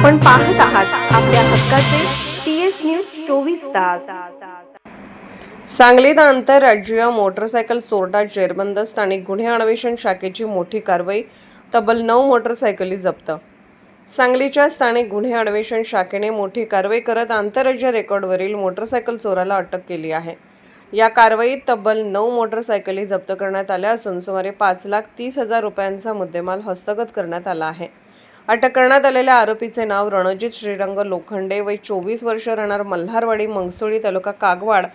आपण पाहत आहात आपल्या हक्काचे TS न्यूज 24 तास। सांगलीत आंतरराज्यीय मोटरसायकल चोरटा जेरबंद स्थानिक गुन्हे अन्वेषण शाखेची मोठी कारवाई, तब्बल 9 मोटरसायकली जप्त। सांगलीच्या स्थानिक गुन्हे अन्वेषण शाखेने मोठी कारवाई करत आंतरराज्य रेकॉर्डवरील मोटरसायकल चोराला अटक केली आहे। या कारवाईत तब्बल 9 मोटरसायकली जप्त करण्यात आल्या असून सुमारे 5,30,000 रुपयांचा मुद्देमाल हस्तगत करण्यात आला आहे। अटक करण्यात आलेल्या आरोपीचे नाव रणजित श्रीरंग लोखंडे, वय 24 वर्ष, राहणार मल्हारवाडी, मंगसोळी, तालुका कागवाड,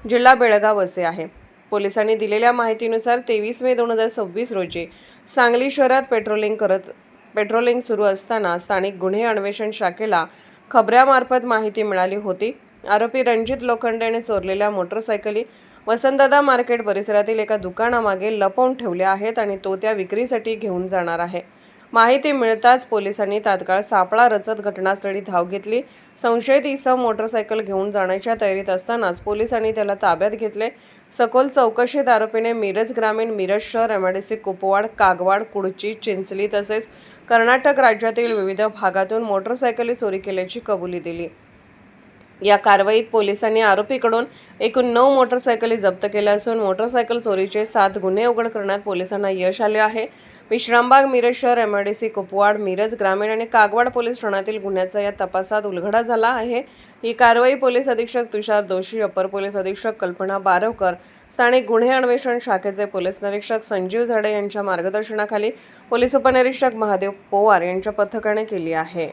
जिल्हा बेळगाव असे आहे। पोलिसांनी दिलेल्या माहितीनुसार 23 मे 2026 रोजी सांगली शहरात पेट्रोलिंग सुरू असताना स्थानिक गुन्हे अन्वेषण शाखेला खबऱ्यामार्फत माहिती मिळाली होती। आरोपी रणजित लोखंडेने चोरलेल्या मोटरसायकली वसंतदादा मार्केट परिसरातील एका दुकानामागे लपवून ठेवल्या आहेत आणि तो त्या विक्रीसाठी घेऊन जाणार आहे। माहिती मिळताच पोलिसांनी तात्काळ सापळा रचत घटनास्थळी धाव घेतली। संशयित इसम मोटरसायकल घेऊन जाण्याच्या तयारीत असतानाच पोलिसांनी त्याला ताब्यात घेतले। सखोल चौकशीत आरोपीने मिरज ग्रामीण, मिरज शहर, MIDC कुपवाड, कागवाड, कुडची, चिंचली तसेच कर्नाटक राज्यातील विविध भागातून मोटरसायकली चोरी केल्याची कबुली दिली। या कारवाईत पोलिसांनी आरोपीकडून एकूण 9 मोटरसायकली जप्त केल्या असून मोटरसायकल चोरीचे 7 गुन्हे उघड करण्यात पोलिसांना यश आले आहे। विश्रामबाग, मिरज शहर, MIDC कुपवाड, मिरज ग्रामीण आणि कागवाड पोलीस ठाण्यातील गुन्ह्याचा या तपासात उलगडा झाला आहे। ही कारवाई पोलीस अधीक्षक तुषार दोशी, अपर पोलीस अधीक्षक कल्पना बारवकर, स्थानिक गुन्हे अन्वेषण शाखेचे पोलीस निरीक्षक संजीव झाडे यांच्या मार्गदर्शनाखाली पोलीस उपनिरीक्षक महादेव पोवार यांच्या पथकाने केली आहे।